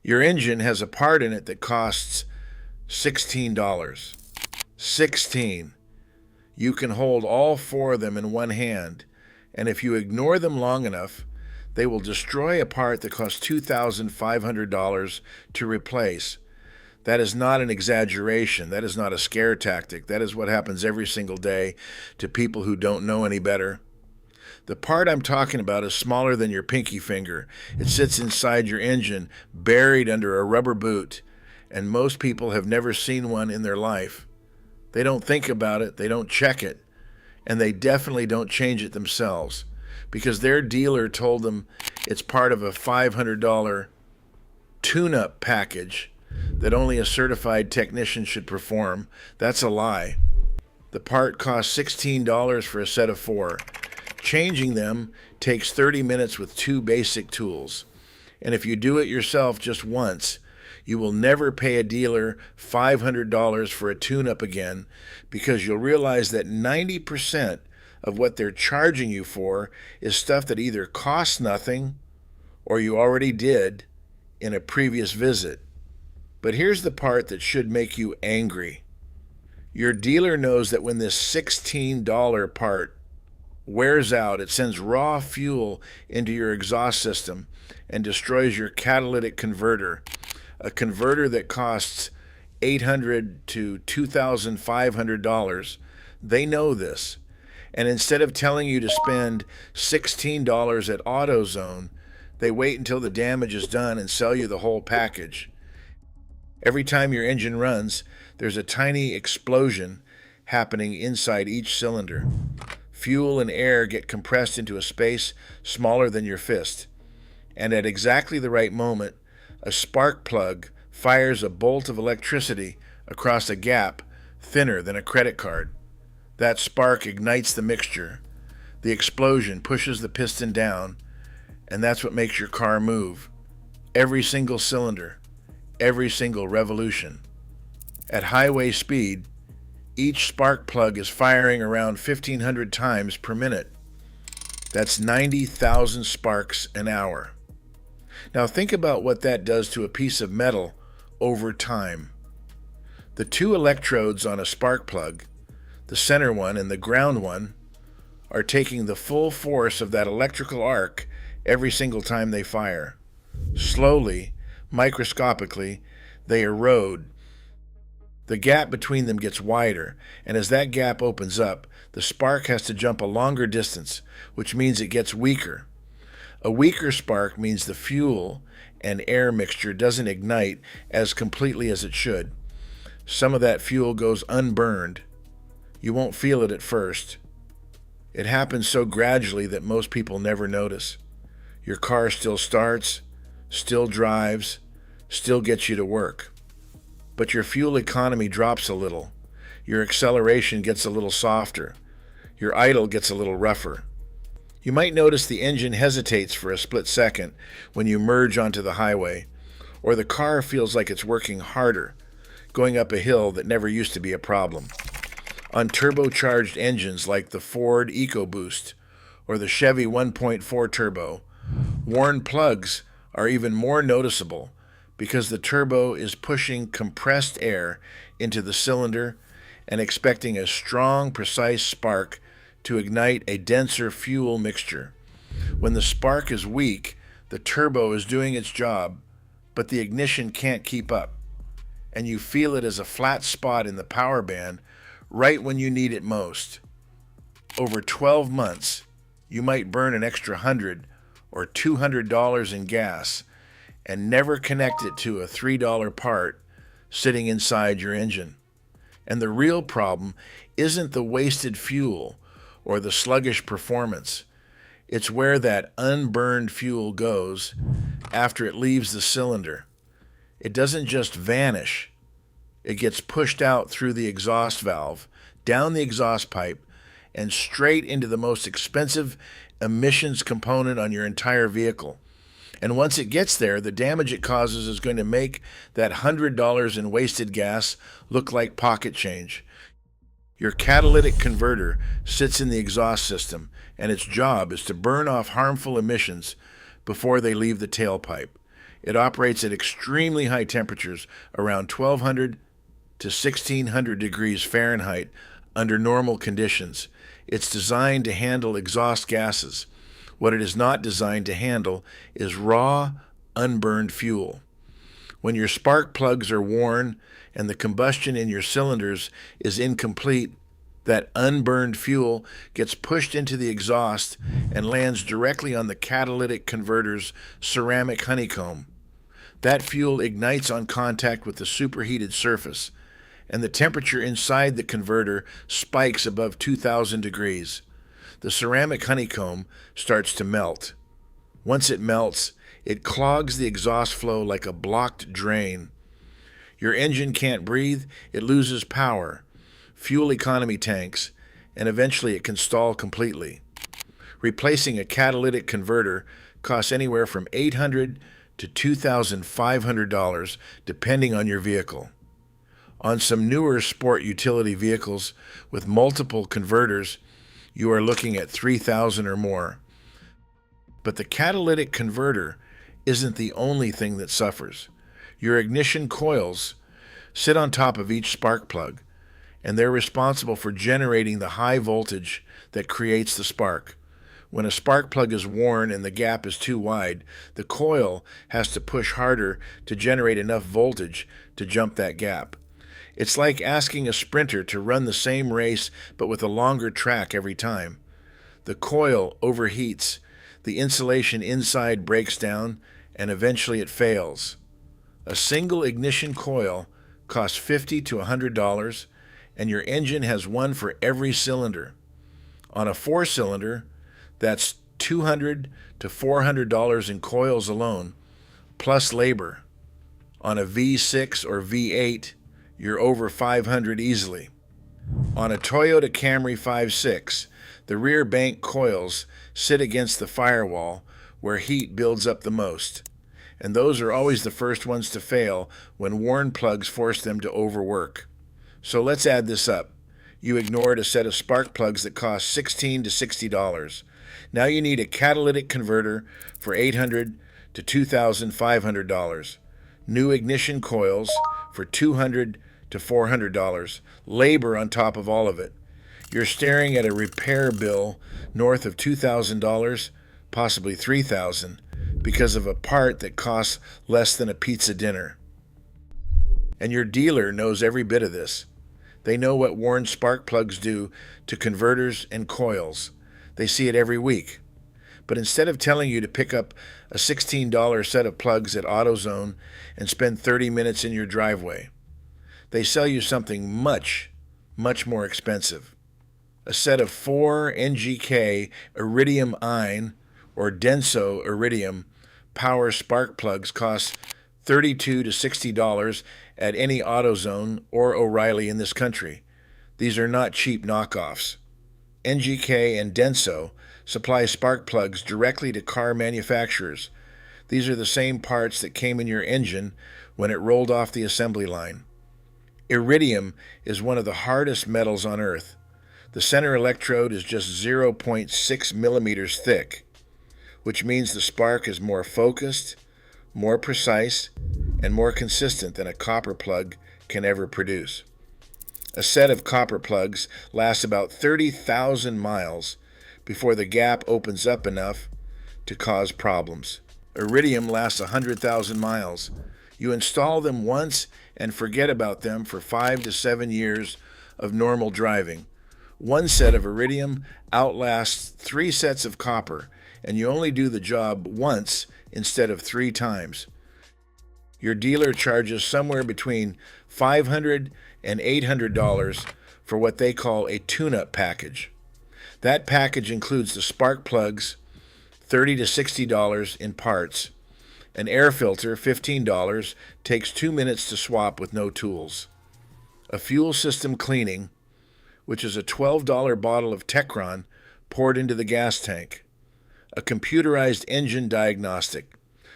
Your engine has a part in it that costs $16. 16. You can hold all four of them in one hand, and if you ignore them long enough, they will destroy a part that costs $2,500 to replace. That is not an exaggeration. That is not a scare tactic. That is what happens every single day to people who don't know any better. The part I'm talking about is smaller than your pinky finger. It sits inside your engine, buried under a rubber boot, and most people have never seen one in their life. They don't think about it, they don't check it, and they definitely don't change it themselves because their dealer told them it's part of a $500 tune-up package that only a certified technician should perform. That's a lie. The part costs $16 for a set of four. Changing them takes 30 minutes with two basic tools. And if you do it yourself just once, you will never pay a dealer $500 for a tune-up again because you'll realize that 90% of what they're charging you for is stuff that either costs nothing or you already did in a previous visit. But here's the part that should make you angry. Your dealer knows that when this $16 part wears out, it sends raw fuel into your exhaust system and destroys your catalytic converter, a converter that costs $800 to $2,500. They know this. And instead of telling you to spend $16 at AutoZone, they wait until the damage is done and sell you the whole package. Every time your engine runs, there's a tiny explosion happening inside each cylinder. Fuel and air get compressed into a space smaller than your fist. And at exactly the right moment, a spark plug fires a bolt of electricity across a gap thinner than a credit card. That spark ignites the mixture. The explosion pushes the piston down, and that's what makes your car move. Every single cylinder, every single revolution. At highway speed, each spark plug is firing around 1,500 times per minute. That's 90,000 sparks an hour. Now think about what that does to a piece of metal over time. The two electrodes on a spark plug, the center one and the ground one, are taking the full force of that electrical arc every single time they fire. Slowly, microscopically, they erode. The gap between them gets wider, and as that gap opens up, the spark has to jump a longer distance, which means it gets weaker. A weaker spark means the fuel and air mixture doesn't ignite as completely as it should. Some of that fuel goes unburned. You won't feel it at first. It happens so gradually that most people never notice. Your car still starts, still drives, still gets you to work. But your fuel economy drops a little. Your acceleration gets a little softer. Your idle gets a little rougher. You might notice the engine hesitates for a split second when you merge onto the highway, or the car feels like it's working harder, going up a hill that never used to be a problem. On turbocharged engines like the Ford EcoBoost or the Chevy 1.4 turbo, worn plugs are even more noticeable because the turbo is pushing compressed air into the cylinder and expecting a strong, precise spark to ignite a denser fuel mixture. When the spark is weak, the turbo is doing its job, but the ignition can't keep up, and you feel it as a flat spot in the power band right when you need it most. Over 12 months, you might burn an extra $100 or $200 in gas and never connect it to a $3 part sitting inside your engine. And the real problem isn't the wasted fuel or the sluggish performance. It's where that unburned fuel goes after it leaves the cylinder. It doesn't just vanish. It gets pushed out through the exhaust valve, down the exhaust pipe, and straight into the most expensive emissions component on your entire vehicle. And once it gets there, the damage it causes is going to make that $100 in wasted gas look like pocket change. Your catalytic converter sits in the exhaust system, and its job is to burn off harmful emissions before they leave the tailpipe. It operates at extremely high temperatures, around 1200 to 1600 degrees Fahrenheit under normal conditions. It's designed to handle exhaust gases. What it is not designed to handle is raw, unburned fuel. When your spark plugs are worn and the combustion in your cylinders is incomplete, that unburned fuel gets pushed into the exhaust and lands directly on the catalytic converter's ceramic honeycomb. That fuel ignites on contact with the superheated surface, and the temperature inside the converter spikes above 2000 degrees. The ceramic honeycomb starts to melt. Once it melts, it clogs the exhaust flow like a blocked drain. Your engine can't breathe, it loses power, fuel economy tanks, and eventually it can stall completely. Replacing a catalytic converter costs anywhere from $800 to $2,500 depending on your vehicle. On some newer sport utility vehicles with multiple converters, you are looking at $3,000 or more. But the catalytic converter isn't the only thing that suffers. Your ignition coils sit on top of each spark plug, and they're responsible for generating the high voltage that creates the spark. When a spark plug is worn and the gap is too wide, the coil has to push harder to generate enough voltage to jump that gap. It's like asking a sprinter to run the same race but with a longer track every time. The coil overheats, the insulation inside breaks down, and eventually it fails. A single ignition coil costs $50 to $100, and your engine has one for every cylinder. On a 4-cylinder, that's $200 to $400 in coils alone, plus labor. On a V6 or V8, you're over $500 easily. On a Toyota Camry 5.6, the rear bank coils sit against the firewall where heat builds up the most, and those are always the first ones to fail when worn plugs force them to overwork. So let's add this up. You ignored a set of spark plugs that cost $16 to $60. Now you need a catalytic converter for $800 to $2,500. New ignition coils for $200 to $400. Labor on top of all of it. You're staring at a repair bill north of $2,000, possibly $3,000, because of a part that costs less than a pizza dinner. And your dealer knows every bit of this. They know what worn spark plugs do to converters and coils. They see it every week. But instead of telling you to pick up a $16 set of plugs at AutoZone and spend 30 minutes in your driveway, they sell you something much, much more expensive. A set of 4 NGK Iridium Iron or Denso Iridium power spark plugs costs $32 to $60 at any AutoZone or O'Reilly in this country. These are not cheap knockoffs. NGK and Denso supply spark plugs directly to car manufacturers. These are the same parts that came in your engine when it rolled off the assembly line. Iridium is one of the hardest metals on Earth. The center electrode is just 0.6 millimeters thick, which means the spark is more focused, more precise, and more consistent than a copper plug can ever produce. A set of copper plugs lasts about 30,000 miles before the gap opens up enough to cause problems. Iridium lasts 100,000 miles. You install them once and forget about them for 5 to 7 years of normal driving. One set of Iridium outlasts 3 sets of copper, and you only do the job once instead of 3 times. Your dealer charges somewhere between $500 and $800 for what they call a tune-up package. That package includes the spark plugs, $30 to $60 in parts. An air filter, $15, takes 2 minutes to swap with no tools. A fuel system cleaning, which is a $12 bottle of Techron poured into the gas tank. A computerized engine diagnostic,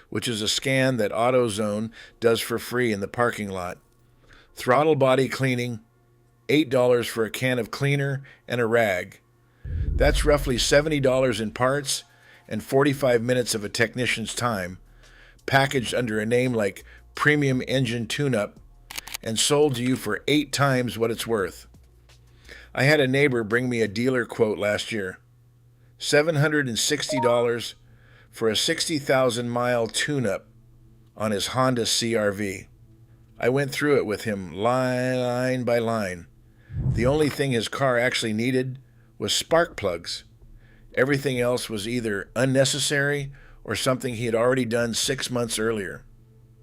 which is a scan that AutoZone does for free in the parking lot. Throttle body cleaning, $8 for a can of cleaner and a rag. That's roughly $70 in parts and 45 minutes of a technician's time, packaged under a name like Premium Engine Tune-Up, and sold to you for 8 times what it's worth. I had a neighbor bring me a dealer quote last year. $760 for a 60,000-mile tune-up on his Honda CR-V. I went through it with him line by line. The only thing his car actually needed was spark plugs. Everything else was either unnecessary or something he had already done 6 months earlier.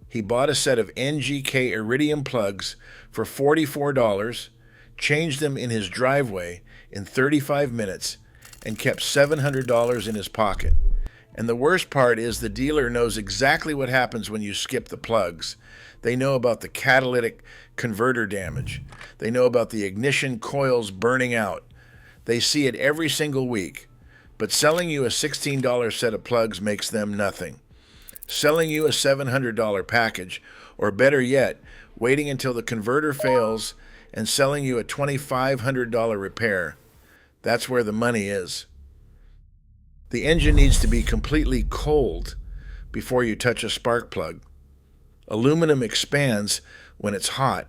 He bought a set of NGK Iridium plugs for $44, changed them in his driveway in 35 minutes, and kept $700 in his pocket. And the worst part is the dealer knows exactly what happens when you skip the plugs. They know about the catalytic converter damage. They know about the ignition coils burning out. They see it every single week. But selling you a $16 set of plugs makes them nothing. Selling you a $700 package, or better yet, waiting until the converter fails and selling you a $2,500 repair, that's where the money is. The engine needs to be completely cold before you touch a spark plug. Aluminum expands when it's hot,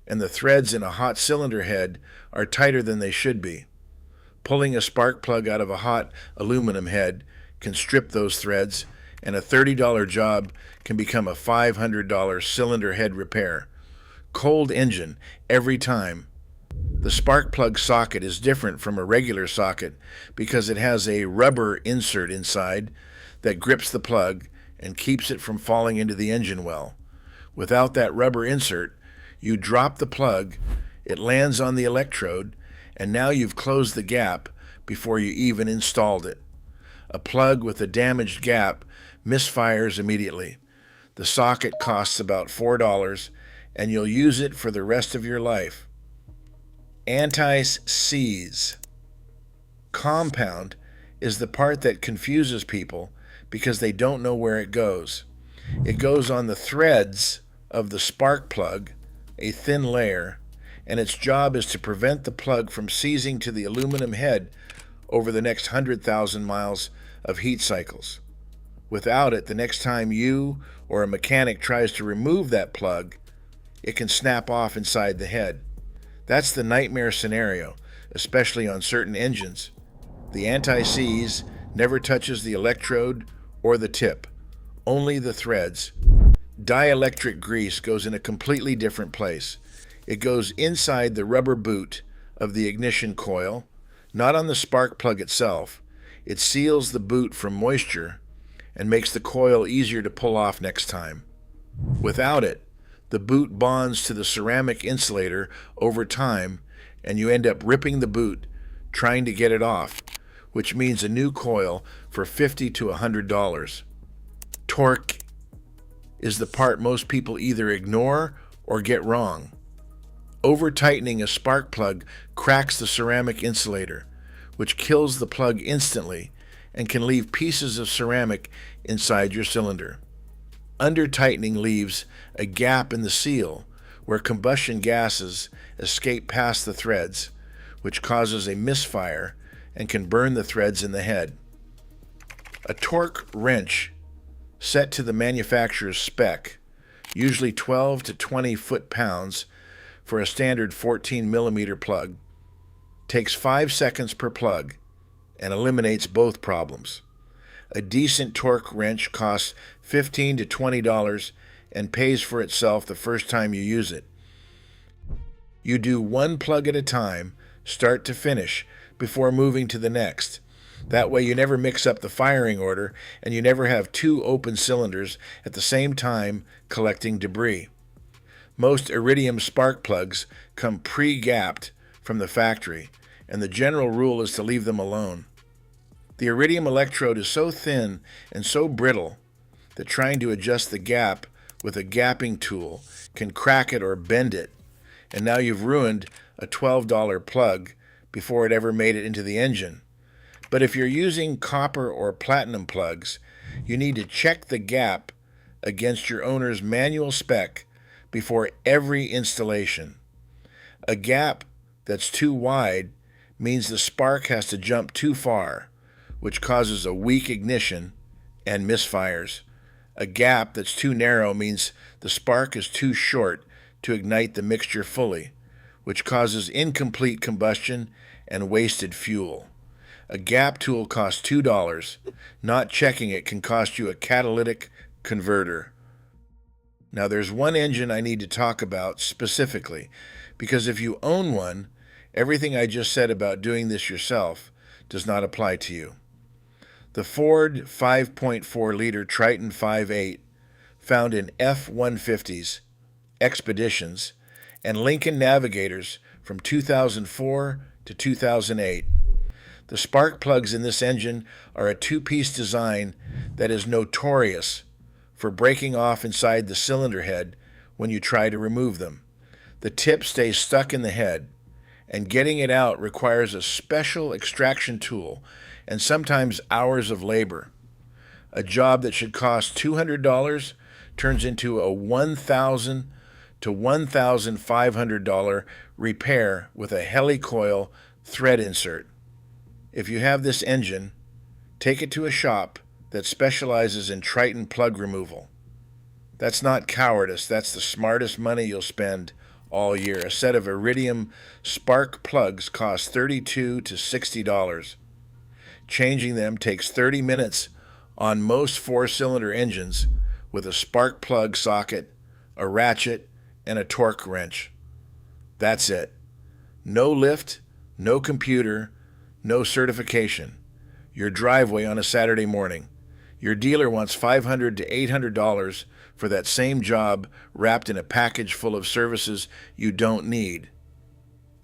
and the threads in a hot cylinder head are tighter than they should be. Pulling a spark plug out of a hot aluminum head can strip those threads, and a $30 job can become a $500 cylinder head repair. Cold engine every time. The spark plug socket is different from a regular socket because it has a rubber insert inside that grips the plug and keeps it from falling into the engine well. Without that rubber insert, you drop the plug, it lands on the electrode, and now you've closed the gap before you even installed it. A plug with a damaged gap misfires immediately. The socket costs about $4, and you'll use it for the rest of your life. Anti-seize. Compound is the part that confuses people because they don't know where it goes. It goes on the threads of the spark plug, a thin layer, and its job is to prevent the plug from seizing to the aluminum head over the next 100,000 miles of heat cycles. Without it, the next time you or a mechanic tries to remove that plug, it can snap off inside the head. That's the nightmare scenario, especially on certain engines. The anti-seize never touches the electrode or the tip, only the threads. Dielectric grease goes in a completely different place. It goes inside the rubber boot of the ignition coil, not on the spark plug itself. It seals the boot from moisture and makes the coil easier to pull off next time. Without it, the boot bonds to the ceramic insulator over time, and you end up ripping the boot trying to get it off, which means a new coil for $50 to $100. Torque is the part most people either ignore or get wrong. Over-tightening a spark plug cracks the ceramic insulator, which kills the plug instantly and can leave pieces of ceramic inside your cylinder. Under-tightening leaves a gap in the seal where combustion gases escape past the threads, which causes a misfire and can burn the threads in the head. A torque wrench set to the manufacturer's spec, usually 12 to 20 foot-pounds for a standard 14mm plug, takes 5 seconds per plug and eliminates both problems. A decent torque wrench costs $15 to $20 and pays for itself the first time you use it. You do one plug at a time, start to finish, before moving to the next. That way you never mix up the firing order and you never have 2 open cylinders at the same time collecting debris. Most Iridium spark plugs come pre-gapped from the factory, and the general rule is to leave them alone. The Iridium electrode is so thin and so brittle that trying to adjust the gap with a gapping tool can crack it or bend it, and now you've ruined a $12 plug before it ever made it into the engine. But if you're using copper or platinum plugs, you need to check the gap against your owner's manual spec before every installation. A gap that's too wide means the spark has to jump too far, which causes a weak ignition and misfires. A gap that's too narrow means the spark is too short to ignite the mixture fully, which causes incomplete combustion and wasted fuel. A gap tool costs $2. Not checking it can cost you a catalytic converter. Now, there's one engine I need to talk about specifically, because if you own one, everything I just said about doing this yourself does not apply to you. The Ford 5.4-liter Triton 5.8, found in F-150s, Expeditions, and Lincoln Navigators from 2004 to 2008. The spark plugs in this engine are a two-piece design that is notorious for breaking off inside the cylinder head when you try to remove them. The tip stays stuck in the head, and getting it out requires a special extraction tool and sometimes hours of labor. A job that should cost $200 turns into a $1,000 to $1,500 repair with a helicoil thread insert. If you have this engine, take it to a shop that specializes in Triton plug removal. That's not cowardice, that's the smartest money you'll spend all year. A set of Iridium spark plugs costs $32 to $60. Changing them takes 30 minutes on most four-cylinder engines with a spark plug socket, a ratchet, and a torque wrench. That's it. No lift, no computer, no certification. Your driveway on a Saturday morning. Your dealer wants $500 to $800 for that same job wrapped in a package full of services you don't need.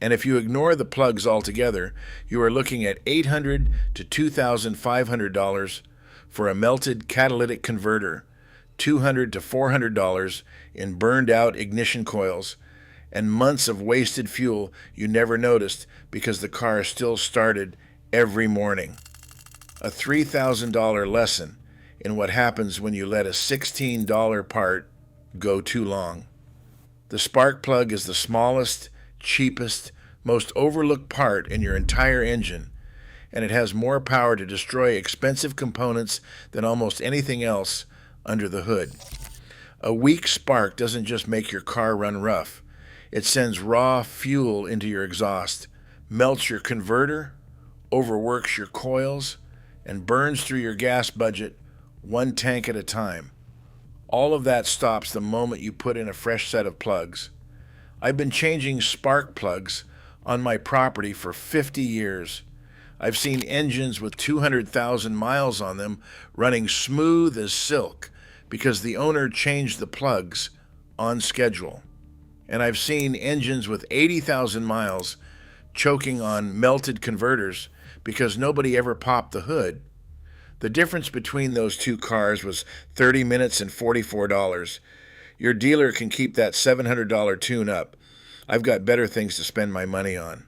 And if you ignore the plugs altogether, you are looking at $800 to $2,500 for a melted catalytic converter, $200 to $400 in burned-out ignition coils, and months of wasted fuel you never noticed because the car still started every morning. A $3,000 lesson in what happens when you let a $16 part go too long. The spark plug is the smallest, cheapest, most overlooked part in your entire engine, and it has more power to destroy expensive components than almost anything else under the hood. A weak spark doesn't just make your car run rough. It sends raw fuel into your exhaust, melts your converter, overworks your coils, and burns through your gas budget one tank at a time. All of that stops the moment you put in a fresh set of plugs. I've been changing spark plugs on my property for 50 years. I've seen engines with 200,000 miles on them running smooth as silk because the owner changed the plugs on schedule. And I've seen engines with 80,000 miles choking on melted converters because nobody ever popped the hood. The difference between those two cars was 30 minutes and $44. Your dealer can keep that $700 tune-up. I've got better things to spend my money on.